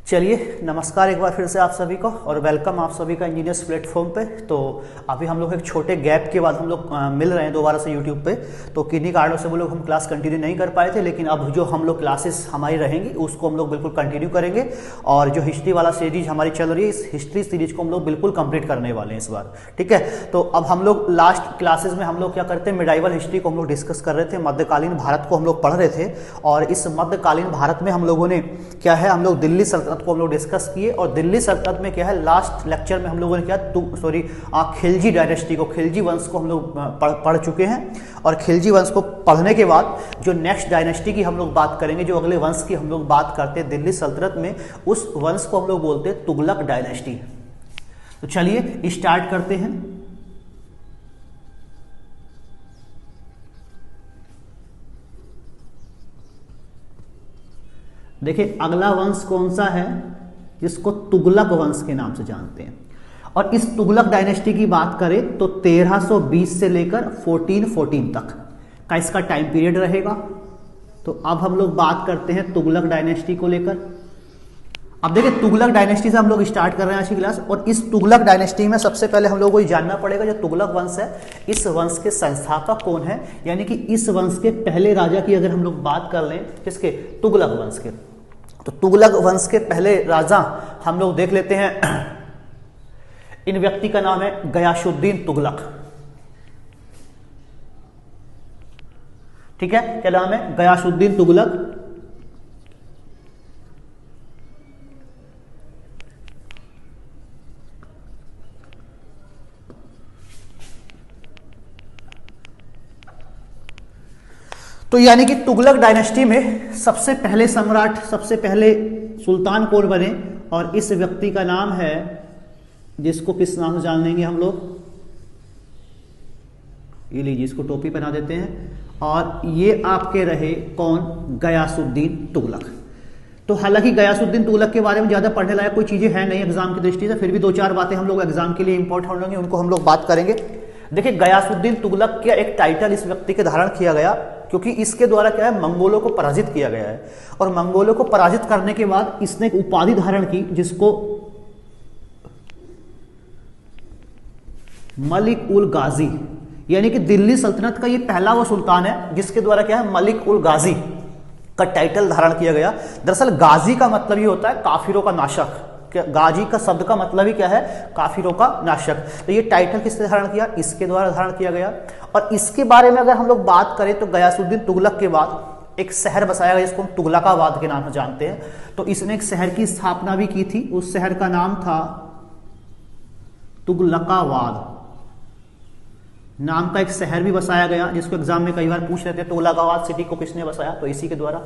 चलिए नमस्कार एक बार फिर से आप सभी को और वेलकम आप सभी का इंजीनियर्स प्लेटफॉर्म पे। तो अभी हम लोग एक छोटे गैप के बाद हम लोग मिल रहे हैं दोबारा से यूट्यूब पे। तो किन्हीं कारणों से वो लोग हम क्लास कंटिन्यू नहीं कर पाए थे, लेकिन अब जो हम लोग क्लासेस हमारी रहेंगी उसको हम लोग बिल्कुल कंटिन्यू करेंगे। और जो हिस्ट्री वाला सीरीज हमारी चल रही है, इस हिस्ट्री सीरीज को हम लोग बिल्कुल कंप्लीट करने वाले हैं इस बार। ठीक है, तो अब हम लोग लास्ट क्लासेस में हम लोग क्या करते हैं, मिडाइवल हिस्ट्री को हम लोग डिस्कस कर रहे थे, मध्यकालीन भारत को हम लोग पढ़ रहे थे। और इस मध्यकालीन भारत में हम लोगों ने क्या है, हम लोग दिल्ली सल्तनत को हम लोग डिस्कस किए। और दिल्ली सल्तनत में क्या है, लास्ट लेक्चर में हम लोगों ने क्या खिलजी डायनेस्टी को, खिलजी वंश को हम लोग पढ़ चुके हैं। और खिलजी वंश को पढ़ने के बाद जो नेक्स्ट डायनेस्टी की हम लोग बात करेंगे, जो अगले वंश की हम लोग बात करते हैं दिल्ली सल्तनत में, उस वंश को हम लोग बोलते हैं तुगलक डायनेस्टी। तो चलिए स्टार्ट करते हैं। देखिए अगला वंश कौन सा है, जिसको तुगलक वंश के नाम से जानते हैं। और इस तुगलक डायनेस्टी की बात करें तो 1320 से लेकर 1414 तक का इसका टाइम पीरियड रहेगा। तो अब हम लोग बात करते हैं तुगलक डायनेस्टी को लेकर। अब देखिए तुगलक डायनेस्टी से हम लोग स्टार्ट कर रहे हैं आज की क्लास। और इस तुगलक डायनेस्टी में सबसे पहले हम लोगों को जानना पड़ेगा, जो तुगलक वंश है, इस वंश के संस्थापक कौन है। यानी कि इस वंश के पहले राजा की अगर हम लोग बात कर लें, किसके, तुगलक वंश के, तो तुगलक वंश के पहले राजा हम लोग देख लेते हैं। इन व्यक्ति का नाम है गयासुद्दीन तुगलक। ठीक है, क्या नाम है, गयासुद्दीन तुगलक। तो यानी कि तुगलक डायनेस्टी में सबसे पहले सम्राट, सबसे पहले सुल्तान कौन बने, और इस व्यक्ति का नाम है, जिसको किस नाम से जान लेंगे हम लोग, ये लीजिए इसको टोपी पहना देते हैं। और ये आपके रहे कौन, गयासुद्दीन तुगलक। तो हालांकि गयासुद्दीन तुगलक के बारे में ज्यादा पढ़ने लायक कोई चीजें हैं नहीं एग्जाम की दृष्टि से, फिर भी दो चार बातें हम लोग एग्जाम के लिए इंपॉर्टेंट होंगी, उनको हम लोग बात करेंगे। देखिए गयासुद्दीन तुगलक का एक टाइटल इस व्यक्ति के धारण किया गया, क्योंकि इसके द्वारा क्या है, मंगोलों को पराजित किया गया है। और मंगोलों को पराजित करने के बाद इसने एक उपाधि धारण की, जिसको मलिक उल गाजी, यानी कि दिल्ली सल्तनत का ये पहला वो सुल्तान है जिसके द्वारा क्या है, मलिक उल गाजी का टाइटल धारण किया गया। दरअसल गाजी का मतलब ये होता है काफिरों का नाशक। गाजी का शब्द का मतलब ही क्या है, काफिरों का नाशक। तो ये टाइटल किसने धारण किया, इसके द्वारा धारण किया गया। और इसके बारे में अगर हम लोग बात करें तो गयासुद्दीन तुगलक के बाद एक शहर बसाया गया, जिसको हम तुगलकाबाद के नाम से जानते हैं। तो इसने एक शहर की स्थापना भी की थी, उस शहर का नाम था तुगलकाबाद नाम का एक शहर भी बसाया गया, जिसको एग्जाम में कई बार पूछ रहे थे, तुगलकाबाद सिटी को किसने बसाया, तो इसी के द्वारा।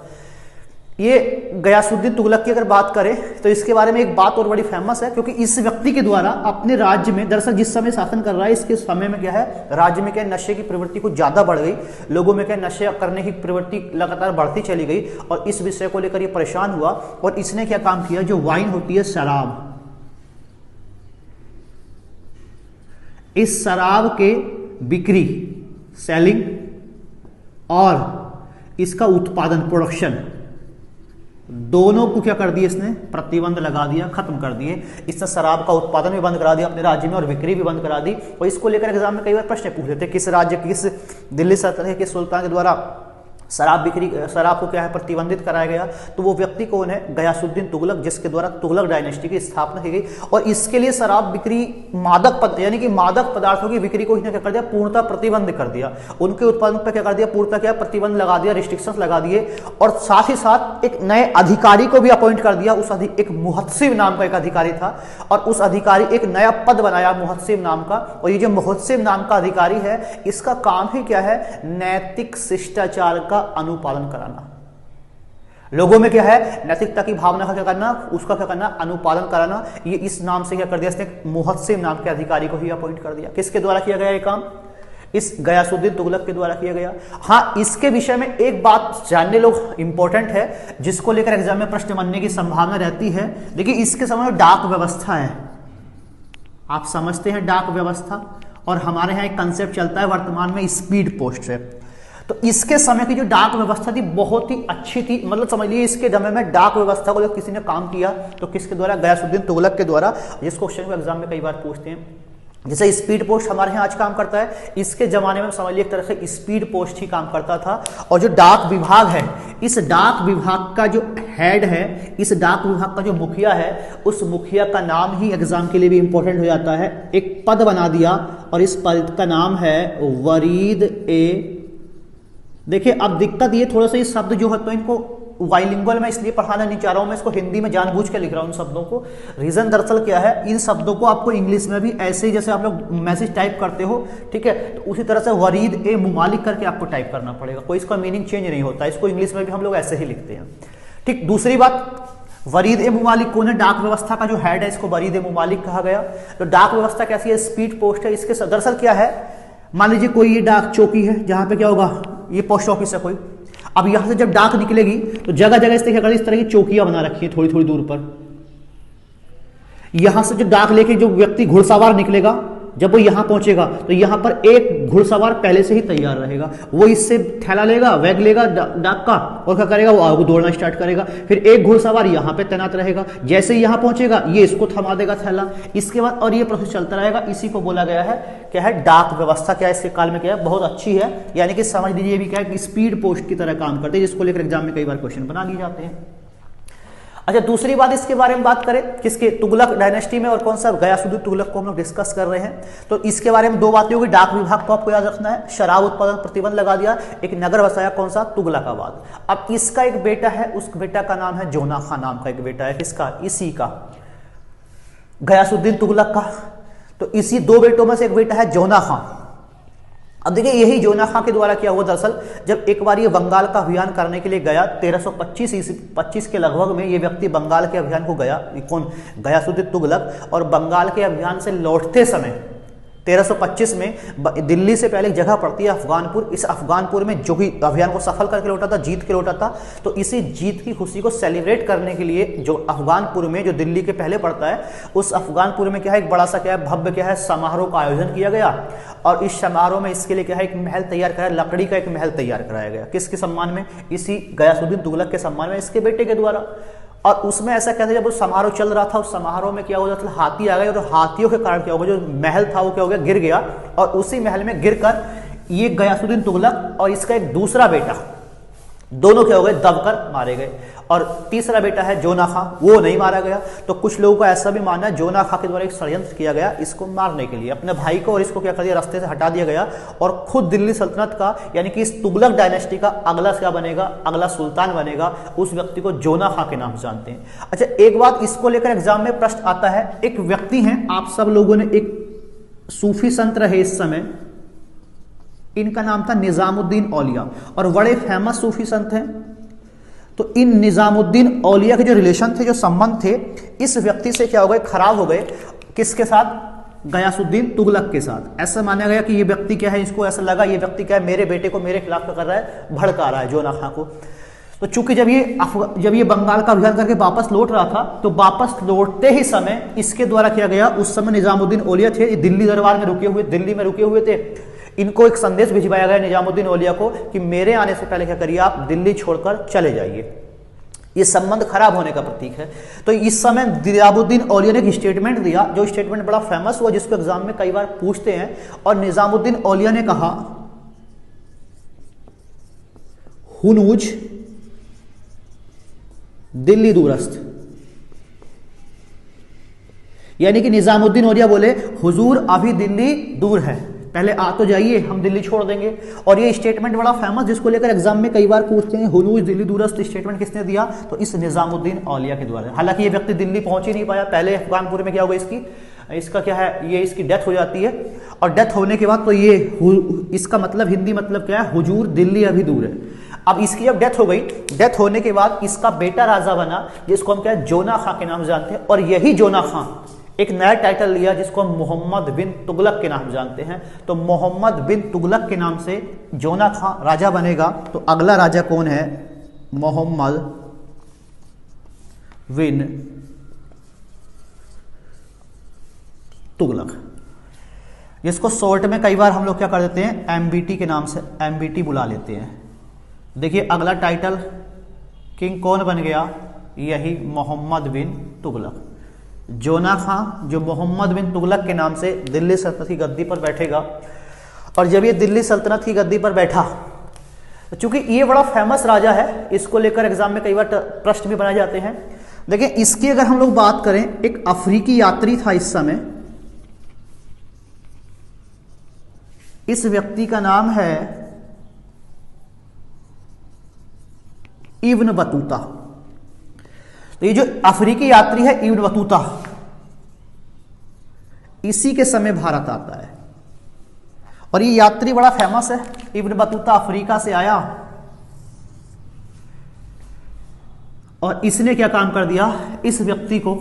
ये गयासुद्दीन तुगलक की अगर बात करें तो इसके बारे में एक बात और बड़ी फेमस है, क्योंकि इस व्यक्ति के द्वारा अपने राज्य में, दरअसल जिस समय शासन कर रहा है इसके समय में क्या है, राज्य में क्या नशे की प्रवृत्ति कुछ ज्यादा बढ़ गई, लोगों में क्या नशे करने की प्रवृत्ति लगातार बढ़ती चली गई। और इस विषय को लेकर ये परेशान हुआ, और इसने क्या काम किया, जो वाइन होती है, शराब, इस शराब के बिक्री, सेलिंग, और इसका उत्पादन, प्रोडक्शन, दोनों को क्या कर दिया इसने, प्रतिबंध लगा दिया, खत्म कर दिए। इसने शराब का उत्पादन भी बंद करा दिया अपने राज्य में, और बिक्री भी बंद करा दी। और इसको लेकर एग्जाम में कई बार प्रश्न पूछते थे, किस राज्य, किस दिल्ली सल्तनत के सुल्तान के द्वारा शराब को क्या है, प्रतिबंधित कराया गया। तो वो व्यक्ति कौन है, गयासुद्दीन तुगलक, जिसके द्वारा तुगलक डायनेस्टी की स्थापना की गई। और इसके लिए शराब बिक्री, यानी कि मादक पदार्थों की बिक्री को इसने क्या कर दिया, पूर्णतः प्रतिबंध कर दिया। उनके उत्पादन पर क्या कर दिया, पूर्णतः क्या प्रतिबंध लगा दिया, रिस्ट्रिक्शंस लगा दिए। और साथ ही साथ एक नए अधिकारी को भी अपॉइंट कर दिया। एक मुहत्सिब नाम का एक अधिकारी था, और उस अधिकारी एक नया पद बनाया मुहत्सिब नाम का। और ये जो मुहत्सिब नाम का अधिकारी है, इसका काम ही क्या है, नैतिक शिष्टाचार का अनुपालन कराना। लोगों में क्या है, नैतिकता की भावना का क्या करना, उसका क्या करना, अनुपालन कराना। ये इस नाम से क्या कर दिया, इसने मुहत्सिब नाम के अधिकारी को ही अपॉइंट कर दिया। किसके द्वारा किया गया ये काम, इस गयासुद्दीन तुगलक के द्वारा किया गया। हाँ, इसके विषय में एक बात जानने लोग इंपॉर्टेंट है, जिसको लेकर एग्जाम में प्रश्न बनने की संभावना रहती है। देखिए इसके समय में डाक व्यवस्था है, आप समझते हैं डाक व्यवस्था, और हमारे यहाँ एक कंसेप्ट चलता है वर्तमान में, स्पीड पोस्ट है। तो इसके समय की जो डाक व्यवस्था थी बहुत ही अच्छी थी, मतलब समझ लीजिए इसके समय में डाक व्यवस्था को जब किसी ने काम किया तो किसके द्वारा, गयासुद्दीन तुगलक के द्वारा। जिस क्वेश्चन को एग्जाम में कई बार पूछते हैं, जैसे स्पीड पोस्ट हमारे यहाँ आज काम करता है, इसके जमाने में समझ लीजिए एक तरह से स्पीड पोस्ट ही काम करता था। और जो डाक विभाग है, इस डाक विभाग का जो हेड है, इस डाक विभाग का जो मुखिया है, उस मुखिया का नाम ही एग्जाम के लिए भी इंपॉर्टेंट हो जाता है। एक पद बना दिया और इस पद का नाम है वरीद ए। देखिए अब दिक्कत ये थोड़ा सा ये शब्द जो है तो इनको बाइलिंगुअल में इसलिए पढ़ाना नहीं चाह रहा हूं, मैं इसको हिंदी में जानबूझ के लिख रहा हूं इन शब्दों को। रीजन दरअसल क्या है, इन शब्दों को आपको इंग्लिश में भी ऐसे ही जैसे आप लोग मैसेज टाइप करते हो, ठीक है, तो उसी तरह से वरीद ए मुमालिक करके आपको टाइप करना पड़ेगा, कोई इसका मीनिंग चेंज नहीं होता। इसको इंग्लिश में भी हम लोग ऐसे ही लिखते हैं, ठीक। दूसरी बात, वरीद ए मुमालिक कौन है, डाक व्यवस्था का जो हेड है, इसको वरीद ए मुमालिक कहा गया। तो डाक व्यवस्था कैसी है, स्पीड पोस्ट है। इसके दरअसल क्या है, मान लीजिए कोई ये डाक चौकी है, जहां पे क्या होगा, ये पोस्ट ऑफिस है कोई। अब यहां से जब डाक निकलेगी तो जगह जगह इस तरह की चौकियां बना रखी है थोड़ी थोड़ी दूर पर। यहां से जो डाक लेके जो व्यक्ति घुड़सवार निकलेगा, जब वो यहां पहुंचेगा तो यहां पर एक घुड़सवार पहले से ही तैयार रहेगा, वो इससे थैला लेगा, बैग लेगा डाक का, और क्या करेगा, वो आगे दौड़ना स्टार्ट करेगा। फिर एक घुड़सवार यहां पे तैनात रहेगा, जैसे ही यहां पहुंचेगा ये इसको थमा देगा थैला, इसके बाद और ये प्रोसेस चलता रहेगा। इसी को बोला गया है क्या है, डाक व्यवस्था। क्या है, इसके काल में क्या है, बहुत अच्छी है, यानी कि समझ लीजिए भी क्या है कि स्पीड पोस्ट की तरह काम करते हैं, जिसको लेकर एग्जाम में कई बार क्वेश्चन बना लिए जाते हैं। अच्छा, दूसरी बात इसके बारे में बात करें, किसके, तुगलक डायनेस्टी में, और कौन सा, गयासुद्दीन तुगलक को हम लोग डिस्कस कर रहे हैं। तो इसके बारे में दो बातें होगी, डाक विभाग को आपको याद रखना है, शराब उत्पादन प्रतिबंध लगा दिया, एक नगर बसाया कौन सा, तुगलकाबाद। अब इसका एक बेटा है, उस बेटा का नाम है जोना खां, नाम का एक बेटा है, किसका, इसी का, गयासुद्दीन तुगलक का। तो इसी दो बेटों में से एक बेटा है जोना खां। अब देखिए यही जोना खां के द्वारा क्या हुआ, दरअसल जब एक बार ये बंगाल का अभियान करने के लिए गया 1325 के लगभग में, ये व्यक्ति बंगाल के अभियान को गया, कौन, गयासुद्दीन तुगलक। और बंगाल के अभियान से लौटते समय 1325 में दिल्ली से पहले एक जगह पड़ती है अफगानपुर, इस अफगानपुर में जो भी अभियान को सफल करके लौटा था, जीत के लौटा था, तो इसी जीत की खुशी को सेलिब्रेट करने के लिए जो अफगानपुर में, जो दिल्ली के पहले पड़ता है, उस अफगानपुर में क्या है, एक बड़ा सा क्या है, भव्य क्या है, समारोह का आयोजन किया गया। और इस समारोह में इसके लिए क्या है, एक महल तैयार कराया, लकड़ी का एक महल तैयार कराया गया, किसके सम्मान में, इसी गयासुद्दीन तुगलक के सम्मान में, इसके बेटे के द्वारा। और उसमें ऐसा कहते हैं, जब वो समारोह चल रहा था, उस समारोह में क्या हो जाता, हाथी आ गए, और हाथियों के कारण क्या हो गया, जो महल था वो क्या हो गया, गिर गया। और उसी महल में गिरकर ये गयासुद्दीन तुगलक और इसका एक दूसरा बेटा, दोनों क्या हो गए, दबकर मारे गए। और तीसरा बेटा है जोना खां, वो नहीं मारा गया। तो कुछ लोगों को ऐसा भी मानना है जोना खां के द्वारा एक षड्यंत्र किया गया इसको मारने के लिए, अपने भाई को, और इसको क्या कर दिया, रास्ते से हटा दिया गया। और खुद दिल्ली सल्तनत का, यानी कि इस तुगलक डायनेस्टी का अगला क्या बनेगा, अगला सुल्तान बनेगा, उस व्यक्ति को जोना खां के नाम से जानते हैं। अच्छा, एक बात इसको लेकर एग्जाम में प्रश्न आता है, एक व्यक्ति हैं, आप सब लोगों ने, एक सूफी संत रहे इस समय, इनका नाम था निजामुद्दीन औलिया, और बड़े फेमस सूफी संत हैं। तो इन निजामुद्दीन औलिया के जो रिलेशन थे, जो संबंध थे, इस व्यक्ति से क्या हो गए, खराब हो गए, किसके साथ, गयासुद्दीन तुगलक के साथ। ऐसा माना गया कि ये व्यक्ति क्या है, इसको ऐसा लगा ये व्यक्ति क्या है, मेरे बेटे को मेरे खिलाफ कर रहा है, भड़का रहा है जोना खां को। तो चूंकि जब ये बंगाल का अभियान करके वापस लौट रहा था, तो वापस लौटते ही समय इसके द्वारा किया गया, उस समय निजामुद्दीन औलिया थे, दिल्ली दरबार में रुके हुए, दिल्ली में रुके हुए थे, इनको एक संदेश भिजवाया गया निजामुद्दीन औलिया को कि मेरे आने से पहले क्या करिए, आप दिल्ली छोड़कर चले जाइए। ये संबंध खराब होने का प्रतीक है। तो इस समय निजामुद्दीन औलिया ने एक स्टेटमेंट दिया, जो स्टेटमेंट बड़ा फेमस हुआ, जिसको एग्जाम में कई बार पूछते हैं। और निजामुद्दीन औलिया ने कहा, हुनूज दिल्ली दूरस्थ, यानी कि निजामुद्दीन औलिया बोले, हुजूर अभी दिल्ली दूर है, पहले आ तो जाइए, हम दिल्ली छोड़ देंगे। और ये स्टेटमेंट बड़ा फेमस, जिसको लेकर एग्जाम में कई बार पूछते हैं, हुनूज दिल्ली दूरस्थ स्टेटमेंट किसने दिया, तो इस निजामुद्दीन औलिया के द्वारा। हालांकि ये व्यक्ति दिल्ली पहुंच ही नहीं पाया, पहले अफगानपुर में क्या होगा, इसका क्या है, ये इसकी डेथ हो जाती है। और डेथ होने के बाद तो ये इसका मतलब, हिंदी मतलब क्या है, हुजूर दिल्ली अभी दूर है। अब इसकी जब डेथ हो गई, डेथ होने के बाद इसका बेटा राजा बना, जिसको हम क्या है, जोना खां के नाम जानते हैं। और यही जोना खां एक नया टाइटल लिया, जिसको हम मोहम्मद बिन तुगलक के नाम जानते हैं। तो मोहम्मद बिन तुगलक के नाम से जोना खां राजा बनेगा। तो अगला राजा कौन है, मोहम्मद बिन तुगलक। जिसको शॉर्ट में कई बार हम लोग क्या कर देते हैं, एमबीटी के नाम से एमबीटी बुला लेते हैं। देखिए अगला टाइटल किंग कौन बन गया, यही मोहम्मद बिन तुगलक। जोना खां जो मोहम्मद बिन तुगलक के नाम से दिल्ली सल्तनत की गद्दी पर बैठेगा। और जब ये दिल्ली सल्तनत की गद्दी पर बैठा, तो चूंकि ये बड़ा फेमस राजा है, इसको लेकर एग्जाम में कई बार प्रश्न भी बनाए जाते हैं। देखिए इसकी अगर हम लोग बात करें, एक अफ्रीकी यात्री था इस समय, इस व्यक्ति का नाम है इब्न बतूता। तो ये जो अफ्रीकी यात्री है इब्न बतूता, इसी के समय भारत आता है। और ये यात्री बड़ा फेमस है। इब्न बतूता अफ्रीका से आया और इसने क्या काम कर दिया, इस व्यक्ति को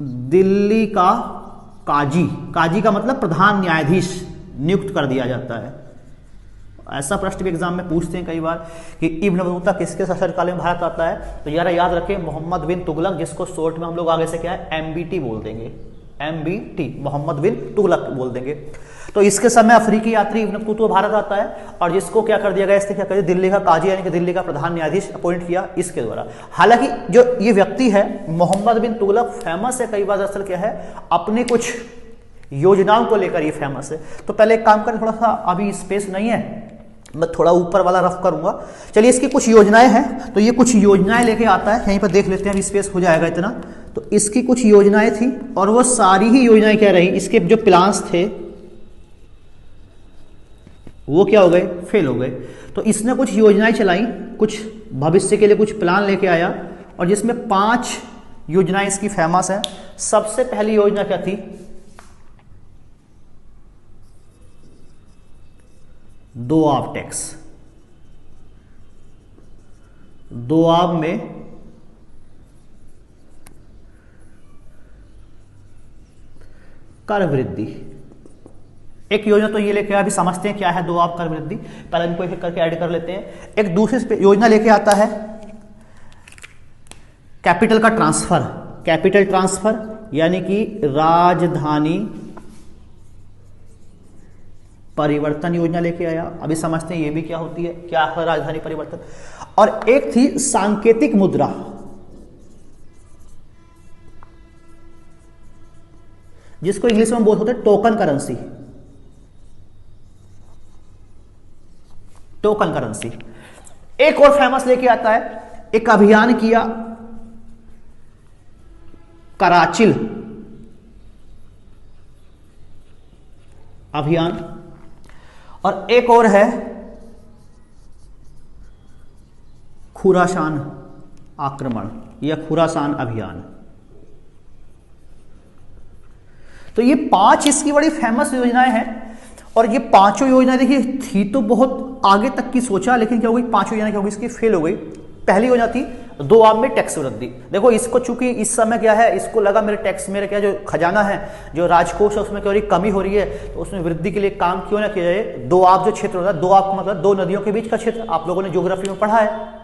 दिल्ली का काजी, काजी का मतलब प्रधान न्यायाधीश, नियुक्त कर दिया जाता है। ऐसा प्रश्न भी एग्जाम में पूछते हैं कई बार कि इब्न बतूता किसके शासनकाल में भारत आता है, तो यार याद रखें मोहम्मद बिन तुगलक, जिसको शॉर्ट में हम लोग आगे से क्या है एमबीटी बोल देंगे, एमबीटी मोहम्मद बिन तुगलक बोल देंगे। तो इसके समय अफ्रीकी यात्री इब्न बतूता भारत आता है और जिसको क्या कर दिया गया, इसने क्या कर दिया, दिल्ली का काजी यानी कि दिल्ली का प्रधान न्यायाधीश अपॉइंट किया इसके द्वारा। हालांकि जो ये व्यक्ति है मोहम्मद बिन तुगलक फेमस है कई बार, दरअसल क्या है अपनी कुछ योजनाओं को लेकर ये फेमस है। तो पहले एक काम करें, थोड़ा सा अभी स्पेस नहीं है, मैं थोड़ा ऊपर वाला रफ करूंगा। चलिए इसकी कुछ योजनाएं हैं, तो ये कुछ योजनाएं लेके आता है, यहीं पर देख लेते हैं, अभी स्पेस हो जाएगा इतना। तो इसकी कुछ योजनाएं थी और वो सारी ही योजनाएं क्या रही, इसके जो प्लान्स थे वो क्या हो गए, फेल हो गए। तो इसने कुछ योजनाएं चलाई, कुछ भविष्य के लिए कुछ प्लान लेके आया और जिसमें 5 योजनाएं इसकी फेमस है। सबसे पहली योजना क्या थी, दोआब टैक्स। दोआब में कर वृद्धि, एक योजना तो ये लेके अभी समझते हैं क्या है दोआब कर वृद्धि, पहले इनको एक करके ऐड कर लेते हैं। एक दूसरी योजना लेके आता है कैपिटल का ट्रांसफर, कैपिटल ट्रांसफर यानी कि राजधानी परिवर्तन योजना लेके आया। अभी समझते हैं ये भी क्या होती है, क्या है राजधानी परिवर्तन। और एक थी सांकेतिक मुद्रा, जिसको इंग्लिश में बोलते हैं टोकन करेंसी, टोकन करेंसी। एक और फेमस लेके आता है, एक अभियान किया कराचिल अभियान, और एक और है खुरासान आक्रमण या खुरासान अभियान। तो ये 5 इसकी बड़ी फेमस योजनाएं हैं। और ये 5 योजनाएं देखिए थी तो बहुत आगे तक की सोचा, लेकिन क्या हो गई, 5 योजनाएं क्या हो गई इसकी फेल हो गई। पहली योजना थी दोआब में टैक्स वृद्धि। देखो इसको चूंकि इस समय क्या है, इसको लगा मेरे टैक्स, मेरे क्या जो खजाना है, जो राजकोष है उसमें क्या हो रही कमी हो रही है, तो उसमें वृद्धि के लिए काम क्यों ना किया जाए। दोआब जो क्षेत्र होता है, दोआब का मतलब 2 नदियों के बीच का क्षेत्र, आप लोगों ने ज्योग्राफी में पढ़ा है।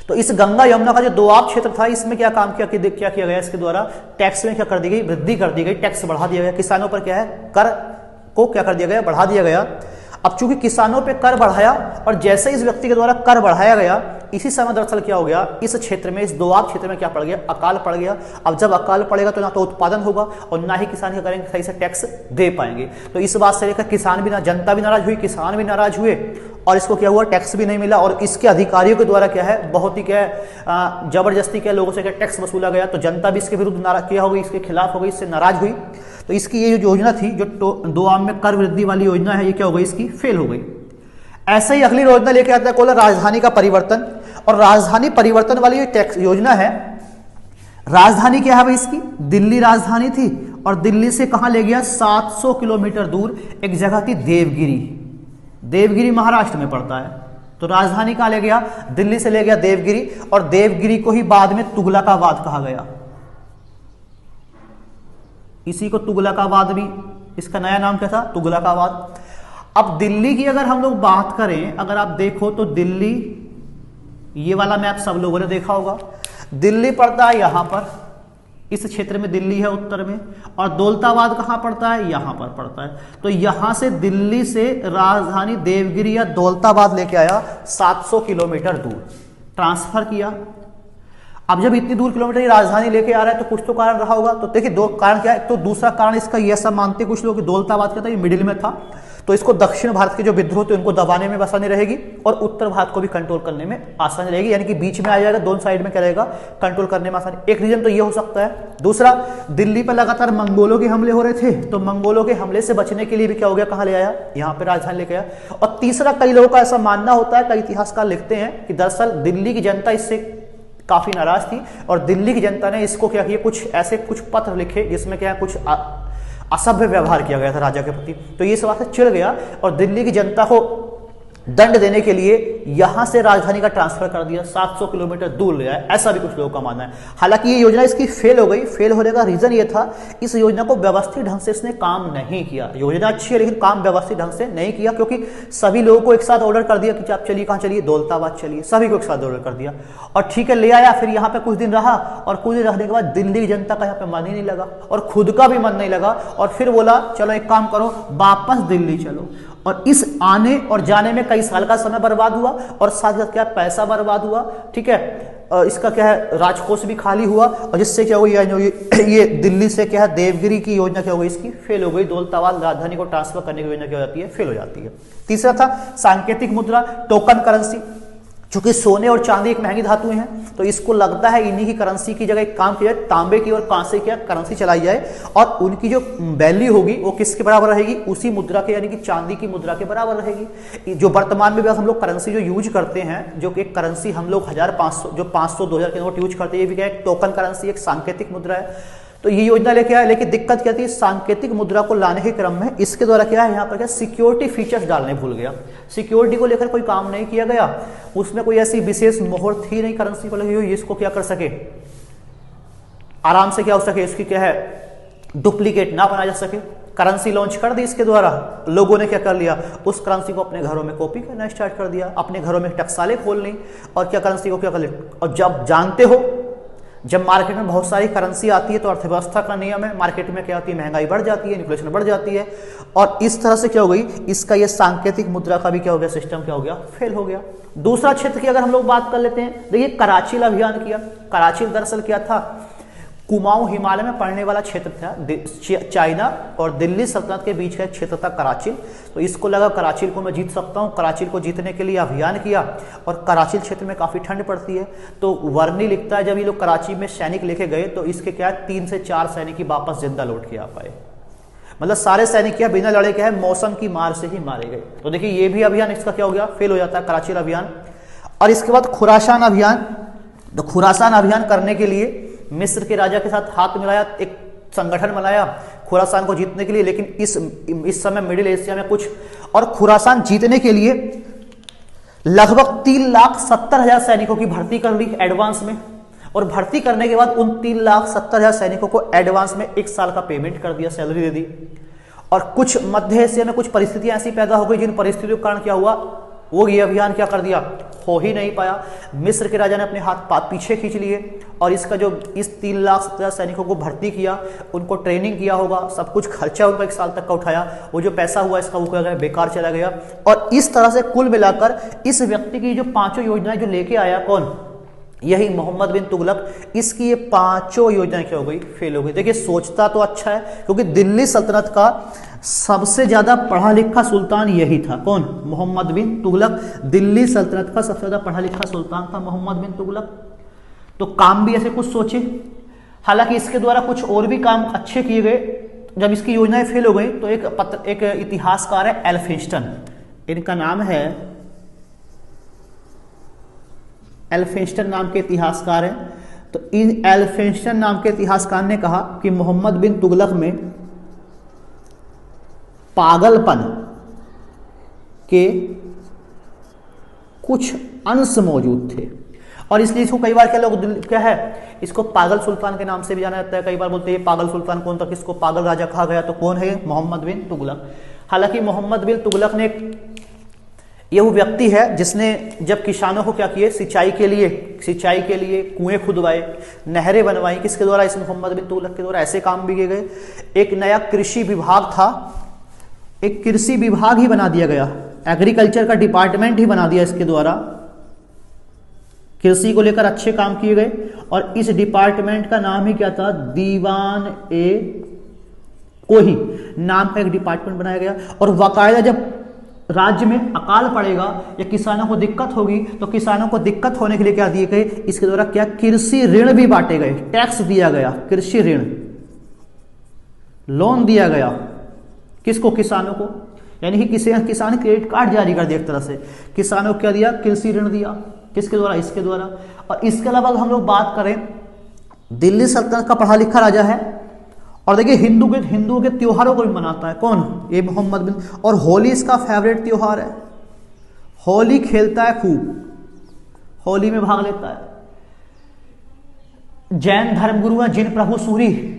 तो इस गंगा यमुना का जो दोआब क्षेत्र था, इसमें क्या काम किया गया, इसके द्वारा टैक्स में क्या कर दी गई, वृद्धि कर दी गई, टैक्स बढ़ा दिया गया। किसानों पर क्या है, कर को क्या कर दिया गया, बढ़ा दिया गया। अब चूंकि किसानों पे कर बढ़ाया और जैसे इस व्यक्ति के द्वारा कर बढ़ाया गया, इसी समय दरअसल क्या हो गया, इस क्षेत्र में, इस दोआब क्षेत्र में क्या पड़ गया, अकाल पड़ गया। अब जब अकाल पड़ेगा तो ना तो उत्पादन होगा और ना ही किसान क्या करेंगे, सही से टैक्स दे पाएंगे। तो इस बात से लेकर किसान भी ना, जनता भी नाराज हुई, किसान भी नाराज हुए और इसको क्या हुआ, टैक्स भी नहीं मिला। और इसके अधिकारियों के द्वारा क्या है, बहुत ही क्या है जबरदस्ती क्या लोगों से क्या टैक्स वसूला गया। तो जनता भी इसके विरुद्ध नाराज क्या हो गई, इसके खिलाफ हो गई, इससे नाराज हुई। तो इसकी ये जो योजना थी, जो दोआब में कर वृद्धि वाली योजना है, ये क्या हो गई, इसकी फेल हो गई। ऐसे ही अगली योजना लेके आता है कोला राजधानी का परिवर्तन। और राजधानी परिवर्तन वाली ये टैक्स योजना है, राजधानी क्या है भाई इसकी, दिल्ली राजधानी थी। और दिल्ली से कहां ले गया, 700 किलोमीटर दूर एक जगह थी देवगिरी, देवगिरी महाराष्ट्र में पड़ता है। तो राजधानी कहां ले गया, दिल्ली से ले गया देवगिरी, और देवगिरी को ही बाद में तुगलकाबाद कहा गया। इसी को तुगलकाबाद भी, इसका नया नाम क्या था, तुगलकाबाद। अब दिल्ली की अगर हम लोग बात करें, अगर आप देखो तो दिल्ली, ये वाला मैप सब लोगों ने देखा होगा, दिल्ली पड़ता है यहां पर इस क्षेत्र में दिल्ली है उत्तर में, और दौलताबाद कहाँ पड़ता है, यहां पर पड़ता है। तो यहां से दिल्ली से राजधानी देवगिरी या दौलताबाद लेके आया 700 किलोमीटर दूर, ट्रांसफर किया। अब जब इतनी दूर किलोमीटर की राजधानी लेके आ रहा है तो कुछ तो कारण रहा होगा। तो देखिए दो कारण क्या है, तो दूसरा कारण इसका यह सब मानते कुछ लोग कि दौलताबाद क्या था, ये मिडिल में था, तो इसको दक्षिण भारत के जो विद्रोह थे उनको दबाने में आसानी रहेगी और उत्तर भारत को भी कंट्रोल करने में आसानी रहेगी, यानी कि बीच में आ जाएगा, दोनों साइड में क्या रहेगा, कंट्रोल करने में आसानी। एक रीजन तो ये हो सकता है। दूसरा, दिल्ली पर लगातार मंगोलों के हमले हो रहे थे, तो मंगोलों के हमले से बचने के लिए भी क्या हो गया, कहां ले आया, यहां पर राजधानी लेके आया। और तीसरा, कई लोगों का ऐसा मानना होता है, कई इतिहासकार लिखते हैं कि दरअसल दिल्ली की जनता इससे काफी नाराज थी और दिल्ली की जनता ने इसको क्या किया, कुछ पत्र लिखे जिसमें क्या कुछ असभ्य व्यवहार किया गया था राजा के प्रति। तो ये सब से चिढ़ गया और दिल्ली की जनता को दंड देने के लिए यहां से राजधानी का ट्रांसफर कर दिया, 700 किलोमीटर दूर ले आया, ऐसा भी कुछ लोगों का मानना है। हालांकि ये योजना इसकी फेल हो गई। फेल होने का रीजन ये था, इस योजना को व्यवस्थित ढंग से इसने काम नहीं किया। योजना अच्छी है लेकिन काम व्यवस्थित ढंग से नहीं किया, क्योंकि सभी लोगों को एक साथ ऑर्डर कर दिया कि आप चलिए, कहां चलिए, दौलताबाद चलिए, सभी को एक साथ ऑर्डर कर दिया और ठीक है ले आया। फिर यहाँ पे कुछ दिन रहा और कुछ दिन रहने के बाद दिल्ली की जनता का यहाँ पे मन ही नहीं लगा और खुद का भी मन नहीं लगा और फिर बोला चलो एक काम करो, वापस दिल्ली चलो। और इस आने और जाने में कई साल का समय बर्बाद हुआ और साथ ही साथ क्या पैसा बर्बाद हुआ, ठीक है, इसका क्या है, राजकोष भी खाली हुआ और जिससे क्या हुआ, ये दिल्ली से क्या है, देवगिरी की योजना क्या हो गई, इसकी फेल हो गई। दौलताबाद राजधानी को ट्रांसफर करने की योजना क्या हो जाती है, फेल हो जाती है। तीसरा था सांकेतिक मुद्रा, टोकन करेंसी। चूंकि सोने और चांदी एक महंगी धातुएं हैं तो इसको लगता है इन्हीं की करेंसी की जगह एक काम किया जाए, तांबे की और कांसे की करेंसी चलाई जाए और उनकी जो वैल्यू होगी वो किसके बराबर रहेगी, उसी मुद्रा के, यानी कि चांदी की मुद्रा के बराबर रहेगी। जो वर्तमान में भी हम लोग करेंसी जो यूज करते हैं, जो एक करेंसी हम लोग 1500 जो 500 2000 के नोट यूज करते हैं, ये भी क्या है, टोकन करेंसी, एक सांकेतिक मुद्रा है। तो ये योजना लेके आया, लेकिन दिक्कत क्या थी, सांकेतिक मुद्रा को लाने के क्रम में इसके द्वारा क्या है, यहाँ पर क्या सिक्योरिटी फीचर्स डालने भूल गया। सिक्योरिटी को लेकर कोई काम नहीं किया गया, उसमें कोई ऐसी विशेष मोहर थी नहीं करेंसी पर लगी हुई, इसको क्या कर सके, आराम से क्या हो सके, इसकी क्या है, डुप्लीकेट ना बनाया जा सके। करेंसी लॉन्च कर दी इसके द्वारा, लोगों ने क्या कर लिया, उस करेंसी को अपने घरों में कॉपी करना स्टार्ट कर दिया, अपने घरों में टकसालें खोल ली और क्या करेंसी को क्या कर लिया। और जब जानते हो, जब मार्केट में बहुत सारी करेंसी आती है तो अर्थव्यवस्था का नियम है, मार्केट में क्या होती है, महंगाई बढ़ जाती है, इन्फ्लेशन बढ़ जाती है और इस तरह से क्या हो गई, इसका ये सांकेतिक मुद्रा का भी क्या हो गया, सिस्टम क्या हो गया, फेल हो गया। दूसरा क्षेत्र की अगर हम लोग बात कर लेते हैं, देखिए कराचील अभियान किया। कराचील दरअसल क्या था, कुमाऊं हिमालय में पड़ने वाला क्षेत्र था, चाइना और दिल्ली सल्तनत के बीच का एक क्षेत्र था कराचील। तो इसको लगा कराचील को मैं जीत सकता हूं, कराचील को जीतने के लिए अभियान किया और कराचील क्षेत्र में काफी ठंड पड़ती है। तो वर्णी लिखता है जब ये लोग कराची में सैनिक लेके गए तो इसके क्या 3 से 4 सैनिक ही वापस जिंदा लौट के आ पाए, मतलब सारे सैनिक क्या बिना लड़े क्या है, मौसम की मार से ही मारे गए। तो देखिए ये भी अभियान इसका क्या हो गया, फेल हो जाता है, कराचील अभियान। और इसके बाद खुरासान अभियान। तो खुरासान अभियान करने के लिए मिस्र के राजा के साथ हाथ मिलाया, एक संगठन बनाया खुरासान को जीतने के लिए, लेकिन इस समय मिडिल एशिया में कुछ, और खुरासान जीतने के लिए लगभग 3,70,000 सैनिकों की भर्ती कर ली एडवांस में, और भर्ती करने के बाद उन 3,70,000 सैनिकों को एडवांस में 1 साल का पेमेंट कर दिया, सैलरी दे दी। और कुछ मध्य एशिया में कुछ परिस्थितियां ऐसी पैदा हो गई जिन परिस्थितियों के कारण क्या हुआ, वो ये अभियान क्या कर दिया, हो ही नहीं पाया। मिस्र के राजा ने अपने हाथ पीछे खींच लिए और इसका जो इस 3,70,000 सैनिकों को भर्ती किया, उनको ट्रेनिंग किया होगा, सब कुछ खर्चा उनका 1 साल तक का उठाया, वो जो पैसा हुआ इसका वो क्या गया, बेकार चला गया। और इस तरह से कुल मिलाकर इस व्यक्ति की जो 5 योजनाएं जो लेके आया, कौन, यही मोहम्मद बिन तुगलक, इसकी ये 5 योजनाएं क्या हो गई, फेल हो गई। देखिए सोचता तो अच्छा है, क्योंकि दिल्ली सल्तनत का सबसे ज्यादा पढ़ा लिखा सुल्तान यही था, कौन, मोहम्मद बिन तुगलक। दिल्ली सल्तनत का सबसे ज्यादा पढ़ा लिखा सुल्तान था मोहम्मद बिन तुगलक। तो काम भी ऐसे कुछ सोचे, हालांकि इसके द्वारा कुछ और भी काम अच्छे किए गए। जब इसकी योजनाएं फेल हो गई तो एक इतिहासकार है एल्फिंस्टन, इनका नाम है एल्फिंस्टन नाम के इतिहासकार हैं। तो इन एल्फिंस्टन नाम के इतिहासकार ने कहा कि मोहम्मद बिन तुगलक में पागलपन के कुछ अंश मौजूद थे और इसलिए इसको कई बार क्या लोग क्या है, इसको पागल सुल्तान के नाम से भी जाना जाता है। कई बार बोलते हैं पागल सुल्तान कौन था, किसको पागल राजा कहा गया, तो कौन है, मोहम्मद बिन तुगलक। हालांकि मोहम्मद बिन तुगलक ने ये वो व्यक्ति है जिसने जब किसानों को क्या किए, सिंचाई के लिए कुएं खुदवाए, नहरें बनवाई, किसके द्वारा, इस मोहम्मद बिन तुगलक के द्वारा। ऐसे काम भी किए गए। एक नया कृषि विभाग था, एक कृषि विभाग ही बना दिया गया, एग्रीकल्चर का डिपार्टमेंट ही बना दिया इसके द्वारा। कृषि को लेकर अच्छे काम किए गए और इस डिपार्टमेंट का नाम ही क्या था, दीवान ए कोही नाम का एक डिपार्टमेंट बनाया गया। और बाकायदा जब राज्य में अकाल पड़ेगा या किसानों को दिक्कत होगी तो किसानों को दिक्कत होने के लिए क्या दिए गए, इसके द्वारा क्या, कृषि ऋण भी बांटे गए, टैक्स दिया गया, कृषि ऋण, लोन दिया गया। किसको, किसानों को। यानी कि किसान क्रेडिट कार्ड जारी कर दिया एक तरह से, किसानों को क्या दिया, कृषि ऋण दिया। किसके द्वारा, इसके द्वारा। और इसके अलावा हम लोग बात करें, दिल्ली सल्तनत का पढ़ा लिखा राजा है और देखिए हिंदुओं के त्योहारों को भी मनाता है। कौन, ये मोहम्मद बिन। और होली इसका फेवरेट त्योहार है, होली खेलता है खूब, होली में भाग लेता है। जैन धर्मगुरु है जिन प्रभु सूरी,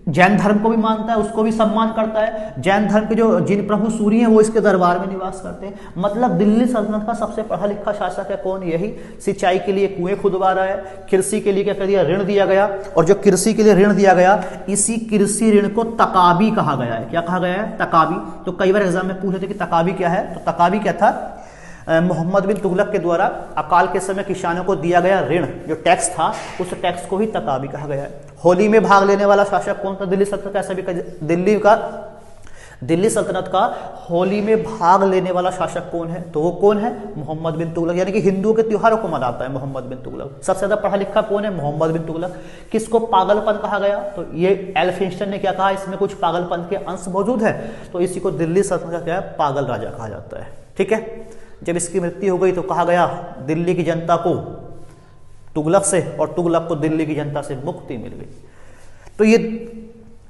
जैन धर्म को भी मानता है, उसको भी सम्मान करता है। जैन धर्म के जो जिन प्रभु सूरी हैं वो इसके दरबार में निवास करते हैं। मतलब दिल्ली सल्तनत का सबसे पढ़ा लिखा शासक है कौन, यही। सिंचाई के लिए कुएं खुदवा रहा है, कृषि के लिए क्या कर दिया, ऋण दिया गया। और जो कृषि के लिए ऋण दिया गया, इसी कृषि ऋण को तकाबी कहा गया है। क्या कहा गया है, तकाबी। तो कई बार एग्जाम में पूछे थे कि तकाबी क्या है, तो तकाबी क्या था, मोहम्मद बिन तुगलक के द्वारा अकाल के समय किसानों को दिया गया ऋण, जो टैक्स था, उस टैक्स को ही तकाबी कहा गया है। होली में भाग लेने वाला शासक कौन था, दिल्ली सल्तनत का। ऐसा भी दिल्ली सल्तनत का होली में भाग लेने वाला शासक कौन है, तो वो कौन है, मोहम्मद बिन तुगलक। यानी कि हिंदुओं के त्योहारों को मनाता है मोहम्मद बिन तुगलक। सबसे ज्यादा पढ़ा लिखा कौन है, मोहम्मद बिन तुगलक। किसको पागलपन कहा गया, तो ये एल्फिंस्टन ने क्या कहा, इसमें कुछ पागलपन के अंश मौजूद है, तो इसी को दिल्ली सल्तनत का क्या है, पागल राजा कहा जाता है। ठीक है। जब इसकी मृत्यु हो गई तो कहा गया दिल्ली की जनता को तुगलक से और तुगलक को दिल्ली की जनता से मुक्ति मिल गई। तो ये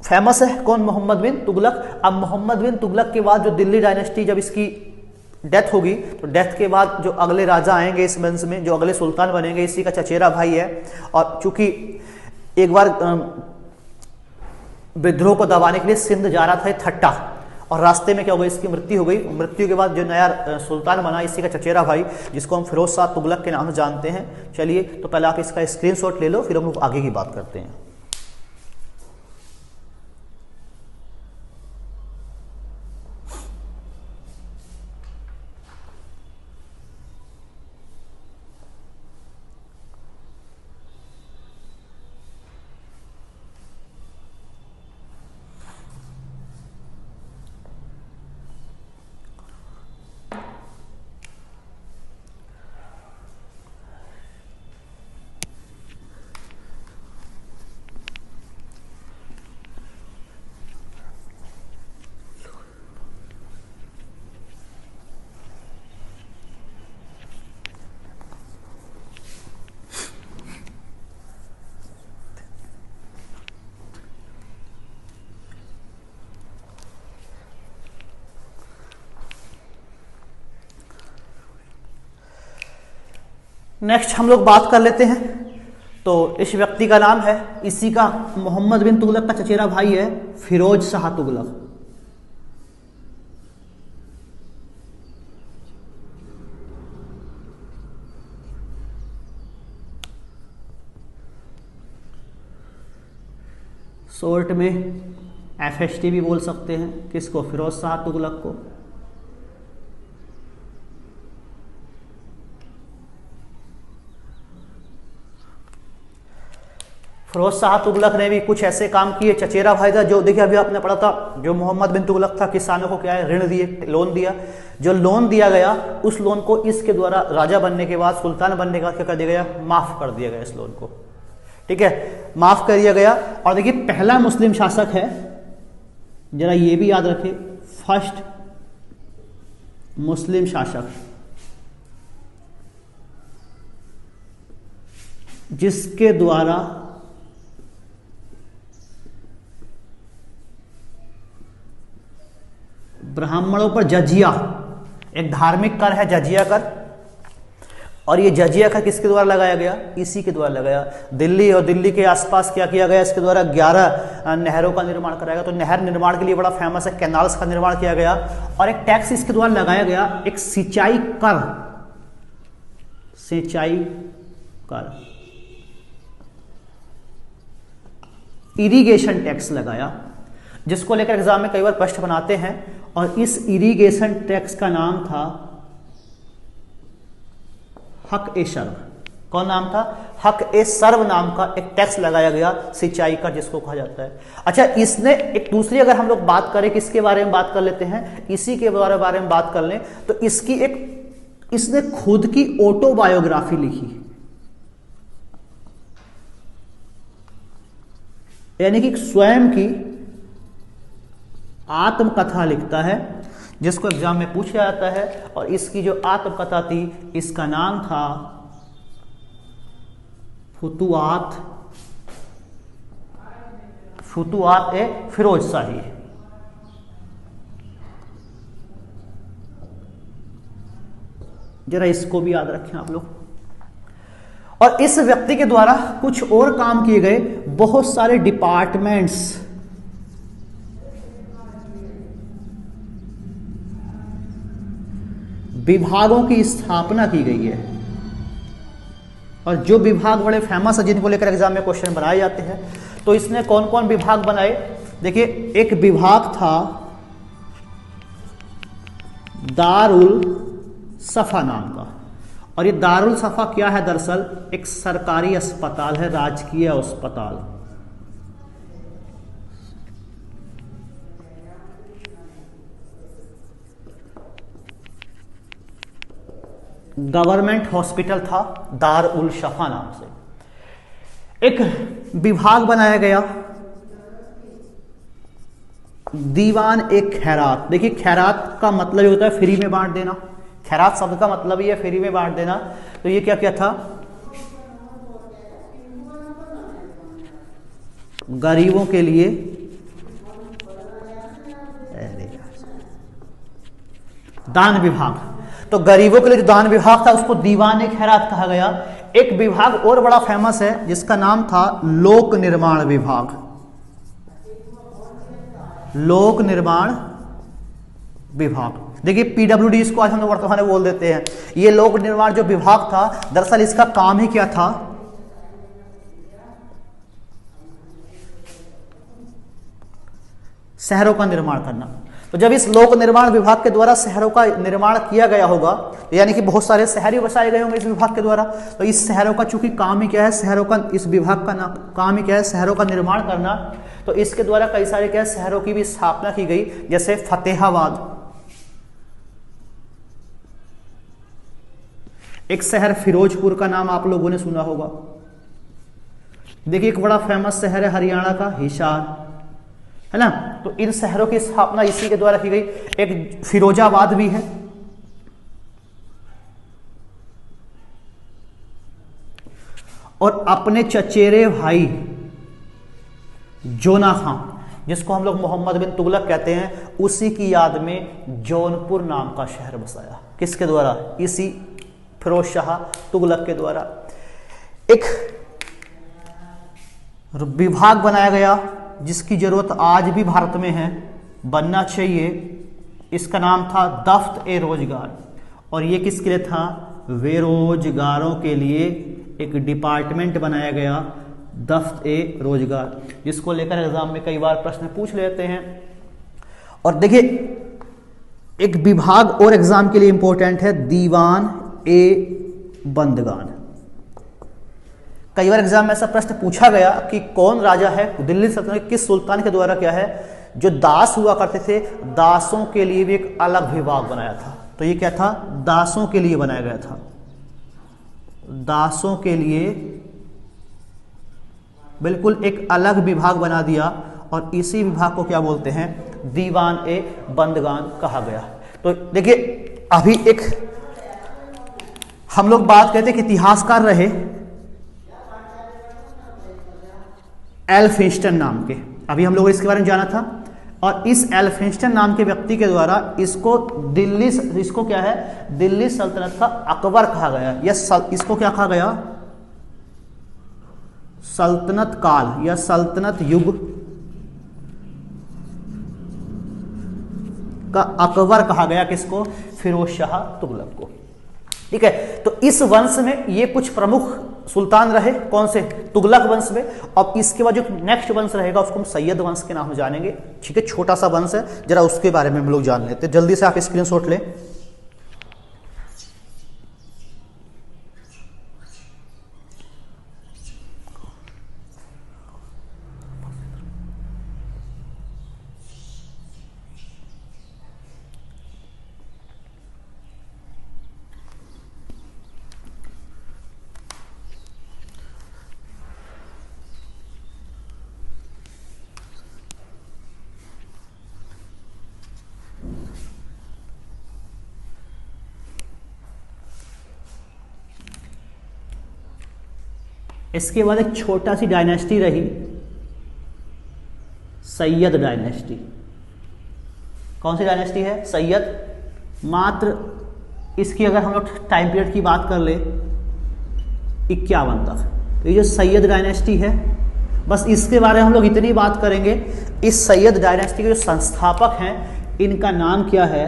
फेमस है कौन, मोहम्मद बिन तुगलक। अब मोहम्मद बिन तुगलक के बाद जो दिल्ली डायनेस्टी, जब इसकी डेथ होगी तो डेथ के बाद जो अगले राजा आएंगे इस वंश में, जो अगले सुल्तान बनेंगे, इसी का चचेरा भाई है। और चूंकि एक बार विद्रोह को दबाने के लिए सिंध जा रहा था ठट्टा, और रास्ते में क्या हो गई, इसकी मृत्यु हो गई। मृत्यु के बाद जो नया सुल्तान बना, इसी का चचेरा भाई, जिसको हम फिरोज शाह तुगलक के नाम से जानते हैं। चलिए, तो पहले आप इसका स्क्रीनशॉट ले लो, फिर हम लोग आगे की बात करते हैं। नेक्स्ट हम लोग बात कर लेते हैं। तो इस व्यक्ति का नाम है, इसी का मोहम्मद बिन तुगलक का चचेरा भाई है फिरोज शाह तुगलक। शॉर्ट में FST भी बोल सकते हैं, किसको, फिरोज शाह तुगलक को। फिरोज शाह तुगलक ने भी कुछ ऐसे काम किए, चचेरा भाई था जो, देखिए अभी आपने पढ़ा था, जो मोहम्मद बिन तुगलक था, किसानों को क्या है, ऋण दिए, लोन दिया। जो लोन दिया गया, उस लोन को इसके द्वारा राजा बनने के बाद, सुल्तान बनने के बाद क्या कर दिया गया, माफ कर दिया गया इस लोन को। ठीक है, माफ कर दिया गया। और देखिए पहला मुस्लिम शासक है, जरा ये भी याद रखें, फर्स्ट मुस्लिम शासक जिसके द्वारा ब्राह्मणों पर जजिया, एक धार्मिक कर है जजिया कर, और ये जजिया का किसके द्वारा लगाया गया? इसी के द्वारा लगाया। दिल्ली और दिल्ली के आसपास क्या किया गया? इसके द्वारा 11 नहरों का निर्माण कराया गया। तो नहर निर्माण के लिए बड़ा फेमस है, कैनाल्स का निर्माण किया गया। और एक टैक्स इसके द्वारा लगाया गया, एक सिंचाई कर, सिंचाई कर, इरिगेशन टैक्स लगाया, जिसको लेकर एग्जाम में कई बार प्रश्न बनाते हैं। और इस इरिगेशन टैक्स का नाम था हक ए सर्व। कौन नाम था? हक ए सर्व नाम का एक टैक्स लगाया गया, सिंचाई का जिसको कहा जाता है। अच्छा, इसने एक दूसरी अगर हम लोग बात करें, किसके बारे में बात कर लेते हैं, इसी के बारे में बात कर लें, तो इसकी इसने खुद की ऑटोबायोग्राफी लिखी, यानी कि स्वयं की आत्मकथा लिखता है, जिसको एग्जाम में पूछा जाता है। और इसकी जो आत्मकथा थी, इसका नाम था फुतुआत ए फिरोज शाही। जरा इसको भी याद रखें आप लोग। और इस व्यक्ति के द्वारा कुछ और काम किए गए, बहुत सारे डिपार्टमेंट्स, विभागों की स्थापना की गई है। और जो विभाग बड़े फेमस है, जिनको लेकर एग्जाम में क्वेश्चन बनाए जाते हैं, तो इसने कौन कौन विभाग बनाए? देखिए, एक विभाग था दारुल सफा नाम का। और ये दारुल सफा क्या है? दरअसल एक सरकारी अस्पताल है, राजकीय अस्पताल। गवर्नमेंट हॉस्पिटल था, दारुल सफा नाम से। एक विभाग बनाया गया दीवान एक खैरात। देखिए, खैरात का मतलब होता है फ्री में बांट देना। खैरात शब्द का मतलब ही है फ्री में बांट देना। तो ये क्या क्या था? गरीबों के लिए दान विभाग। तो गरीबों के लिए जो दान विभाग था, उसको दीवान खैरात कहा गया। एक विभाग और बड़ा फेमस है, जिसका नाम था लोक निर्माण विभाग। लोक निर्माण विभाग। देखिए, पीडब्ल्यूडी इसको आज हम लोग वर्तमान में बोल देते हैं। ये लोक निर्माण जो विभाग था, दरअसल इसका काम ही क्या था? शहरों का निर्माण करना। तो जब इस लोक निर्माण विभाग के द्वारा शहरों का निर्माण किया गया होगा, यानी कि बहुत सारे शहर ही बसाए गए होंगे इस विभाग के द्वारा, तो इस शहरों का चूंकि काम ही क्या है, शहरों का, इस विभाग का काम ही क्या है, शहरों का निर्माण करना। तो इसके द्वारा कई सारे क्या शहरों की भी स्थापना की गई, जैसे फतेहाबाद। एक शहर फिरोजपुर का नाम आप लोगों ने सुना होगा। देखिए, एक बड़ा फेमस शहर है हरियाणा का हिसार, है ना। तो इन शहरों की स्थापना इसी के द्वारा की गई। एक फिरोजाबाद भी है। और अपने चचेरे भाई जोना खां, जिसको हम लोग मोहम्मद बिन तुगलक कहते हैं, उसी की याद में जौनपुर नाम का शहर बसाया। किसके द्वारा? इसी फिरोज शाह तुगलक के द्वारा। एक विभाग बनाया गया जिसकी जरूरत आज भी भारत में है, बनना चाहिए। इसका नाम था दफ्त ए रोजगार। और ये किसके लिए था? बेरोजगारों के लिए एक डिपार्टमेंट बनाया गया, दफ्त ए रोजगार, जिसको लेकर एग्जाम में कई बार प्रश्न पूछ लेते हैं। और देखिए, एक विभाग और एग्जाम के लिए इंपॉर्टेंट है, दीवान ए बंदगान। कई बार एग्जाम में ऐसा प्रश्न पूछा गया कि कौन राजा है दिल्ली सल्तनत, किस सुल्तान के द्वारा क्या है, जो दास हुआ करते थे, दासों के लिए भी एक अलग विभाग बनाया था। तो ये क्या था? दासों के लिए बनाया गया था। दासों के लिए बिल्कुल एक अलग विभाग बना दिया। और इसी विभाग को क्या बोलते हैं? दीवान ए बंदगान कहा गया। तो देखिए, अभी एक हम लोग बात करते कि इतिहासकार रहे एल्फिंस्टन नाम के। अभी हम लोगों ने इसके बारे में जाना था। और इस एल्फिंस्टन नाम के व्यक्ति के द्वारा इसको क्या है, दिल्ली सल्तनत का अकबर कहा गया, या इसको क्या कहा गया, सल्तनत काल या सल्तनत युग का अकबर कहा गया। किसको? फिरोज शाह तुगलक को। ठीक है, तो इस वंश में ये कुछ प्रमुख सुल्तान रहे, कौन से? तुगलक वंश में। अब इसके बाद जो नेक्स्ट वंश रहेगा उसको हम सैयद वंश के नाम से जानेंगे। ठीक है, छोटा सा वंश है, जरा उसके बारे में हम लोग जान लेते हैं। जल्दी से आप स्क्रीनशॉट लें। इसके बाद एक छोटा सी डायनेस्टी रही, सैयद डायनेस्टी। कौन सी डायनेस्टी है? सैयद। मात्र इसकी अगर हम लोग टाइम पीरियड की बात कर ले 51 तक, तो ये जो सैयद डायनेस्टी है, बस इसके बारे में हम लोग इतनी बात करेंगे। इस सैयद डायनेस्टी के जो संस्थापक हैं इनका नाम क्या है?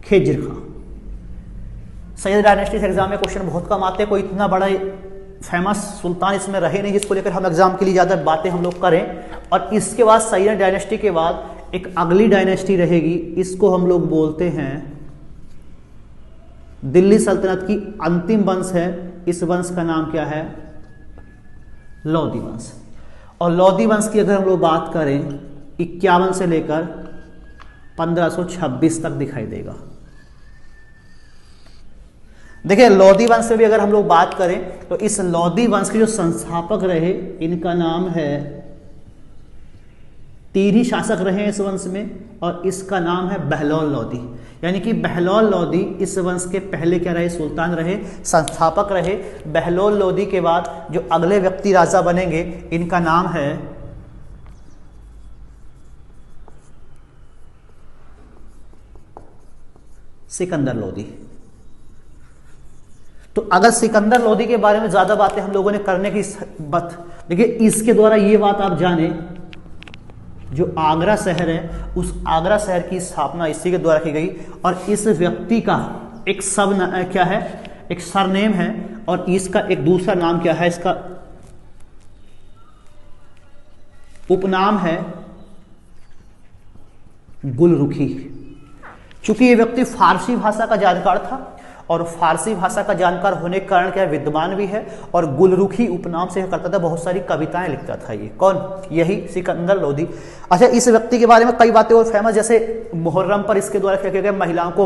खिज्र खां। सैयद डायनेस्टी से एग्जाम में क्वेश्चन बहुत कम आते हैं, कोई इतना बड़ा फेमस सुल्तान इसमें रहे नहीं जिसको लेकर हम एग्जाम के लिए ज़्यादा बातें हम लोग करें। और इसके बाद सैयद डायनेस्टी के बाद एक अगली डायनेस्टी रहेगी, इसको हम लोग बोलते हैं दिल्ली सल्तनत की अंतिम वंश है। इस वंश का नाम क्या है? लोधी वंश। और लोधी वंश की अगर हम लोग बात करें 51 से लेकर 1526 तक दिखाई देगा। देखिए, लोधी वंश से भी अगर हम लोग बात करें तो इस लोधी वंश के जो संस्थापक रहे इनका नाम है, तीन शासक रहे इस वंश में, और इसका नाम है बहलोल लोधी। यानी कि बहलोल लोधी इस वंश के पहले क्या रहे? सुल्तान रहे, संस्थापक रहे। बहलोल लोधी के बाद जो अगले व्यक्ति राजा बनेंगे इनका नाम है सिकंदर लोधी। तो अगर सिकंदर लोधी के बारे में ज्यादा बातें हम लोगों ने करने की बात, देखिए इसके द्वारा ये बात आप जाने, जो आगरा शहर है उस आगरा शहर की स्थापना इसी के द्वारा की गई। और इस व्यक्ति का एक क्या है? एक सरनेम है, और इसका एक दूसरा नाम क्या है? इसका उपनाम है गुलरुखी। चूंकि ये व्यक्ति फारसी भाषा का जानकार था, और फारसी भाषा का जानकार होने के कारण क्या विद्वान भी है, और गुलरुखी उपनाम से करता था, बहुत सारी कविताएं लिखता था। ये कौन? यही सिकंदर लोधी। अच्छा, इस व्यक्ति के बारे में कई बातें और फेमस, जैसे मुहर्रम पर इसके द्वारा क्या किया गया? महिलाओं को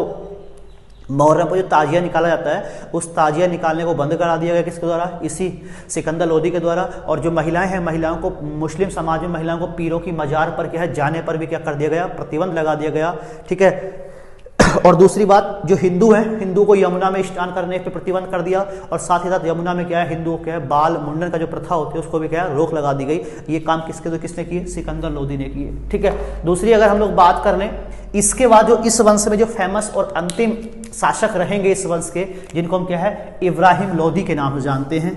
मुहर्रम पर जो ताजिया निकाला जाता है उस ताजिया निकालने को बंद करा दिया गया। किसके द्वारा? इसी सिकंदर लोधी के द्वारा। और जो महिलाएं हैं, महिलाओं को, मुस्लिम समाज में महिलाओं को पीरों की मजार पर क्या है जाने पर भी क्या कर दिया गया? प्रतिबंध लगा दिया गया। ठीक है। और दूसरी बात, जो हिंदू है, हिंदू को यमुना में स्नान करने पे प्रतिबंध कर दिया, और साथ ही साथ यमुना में क्या है, हिंदुओं क्या है, बाल मुंडन का जो प्रथा होती है उसको भी क्या है, रोक लगा दी गई। ये काम किसने किए? सिकंदर लोधी ने किए। ठीक है। दूसरी अगर हम लोग बात कर लें, इसके बाद जो इस वंश में जो फेमस और अंतिम शासक रहेंगे इस वंश के, जिनको हम क्या है, इब्राहिम लोधी के नाम से जानते हैं।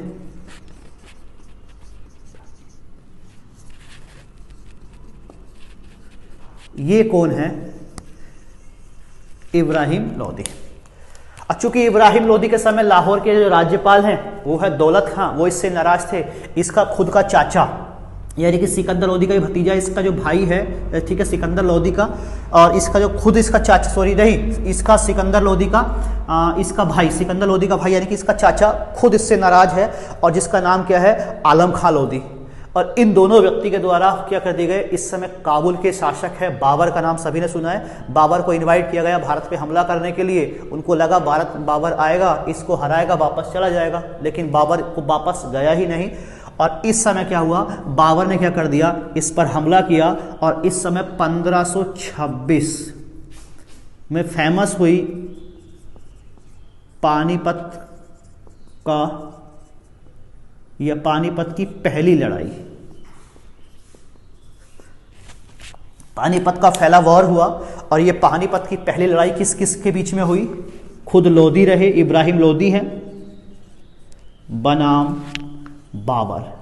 ये कौन है? इब्राहिम लोधी। चूंकि इब्राहिम लोधी के समय लाहौर के जो राज्यपाल हैं वो है दौलत खां, वो इससे नाराज थे। इसका खुद का चाचा यानी कि सिकंदर लोधी का भतीजा, इसका जो भाई है, ठीक है, सिकंदर लोधी का, और इसका जो खुद इसका चाचा, सॉरी नहीं, इसका सिकंदर लोधी का इसका भाई, सिकंदर लोधी का भाई यानी कि इसका चाचा खुद इससे नाराज है, और जिसका नाम क्या है? आलम खां लोधी। और इन दोनों व्यक्ति के द्वारा क्या कर दिए गए? इस समय काबुल के शासक है बाबर, का नाम सभी ने सुना है। बाबर को इनवाइट किया गया भारत पे हमला करने के लिए। उनको लगा बाबर आएगा, इसको हराएगा, वापस चला जाएगा, लेकिन बाबर को वापस गया ही नहीं। और इस समय क्या हुआ? बाबर ने क्या कर दिया? इस पर हमला किया, और इस समय 1526 में फेमस हुई पानीपत का, या पानीपत की पहली लड़ाई। पानीपत का फैला वॉर हुआ, और ये पानीपत की पहली लड़ाई किस किस के बीच में हुई? खुद लोदी रहे, इब्राहिम लोदी हैं, बनाम बाबर।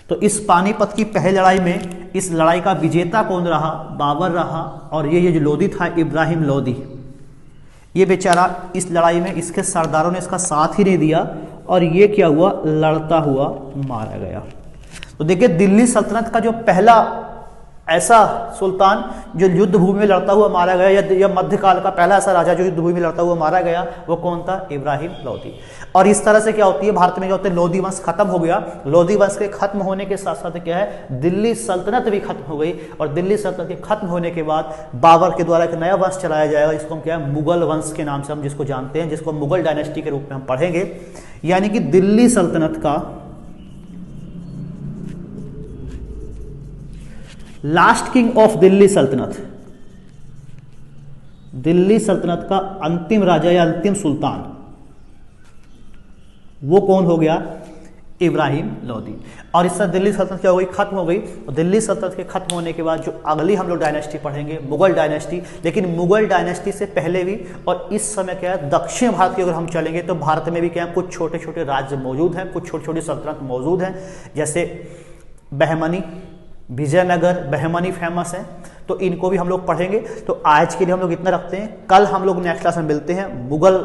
तो इस पानीपत की पहली लड़ाई में इस लड़ाई का विजेता कौन रहा? बाबर रहा। और ये जो लोदी था, इब्राहिम लोदी, ये बेचारा इस लड़ाई में इसके सरदारों ने इसका साथ ही नहीं दिया, और ये क्या हुआ? लड़ता हुआ मारा गया। तो देखिए, दिल्ली सल्तनत का जो पहला ऐसा सुल्तान जो युद्ध भूमि में लड़ता हुआ मारा गया, या मध्यकाल का पहला ऐसा राजा जो युद्ध भूमि में लड़ता हुआ मारा गया, वो कौन था? इब्राहिम लोदी। और इस तरह से क्या होती है, भारत में क्या होता है, लोदी वंश खत्म हो गया। लोदी वंश के खत्म होने के साथ साथ क्या है, दिल्ली सल्तनत भी खत्म हो गई। और दिल्ली सल्तनत के खत्म होने के बाद बाबर के द्वारा एक नया वंश चलाया जाएगा, जिसको हम क्या है, मुगल वंश के नाम से हम जिसको जानते हैं, जिसको मुगल डायनेस्टी के रूप में हम पढ़ेंगे। यानी कि दिल्ली सल्तनत का लास्ट किंग ऑफ दिल्ली सल्तनत, दिल्ली सल्तनत का अंतिम राजा या अंतिम सुल्तान, वो कौन हो गया? इब्राहिम लोदी। और इससे दिल्ली सल्तनत क्या हो गई? खत्म हो गई। और दिल्ली सल्तनत के खत्म होने के बाद जो अगली हम लोग डायनेस्टी पढ़ेंगे, मुगल डायनेस्टी। लेकिन मुगल डायनेस्टी से पहले भी और इस समय क्या है, दक्षिण भारत की अगर हम चलेंगे तो भारत में भी क्या है, कुछ छोटे छोटे राज्य मौजूद हैं, कुछ छोटी छोटी सल्तनत मौजूद हैं, जैसे बहमनी, विजयनगर, बहमनी फेमस है। तो इनको भी हम लोग पढ़ेंगे। तो आज के लिए हम लोग इतना रखते हैं, कल हम लोग नेक्स्ट क्लास में मिलते हैं, मुगल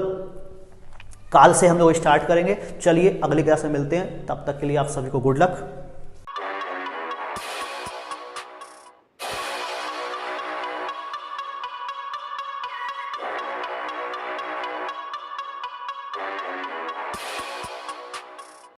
काल से हम लोग स्टार्ट करेंगे। चलिए अगली क्लास में मिलते हैं, तब तक के लिए आप सभी को गुड लक।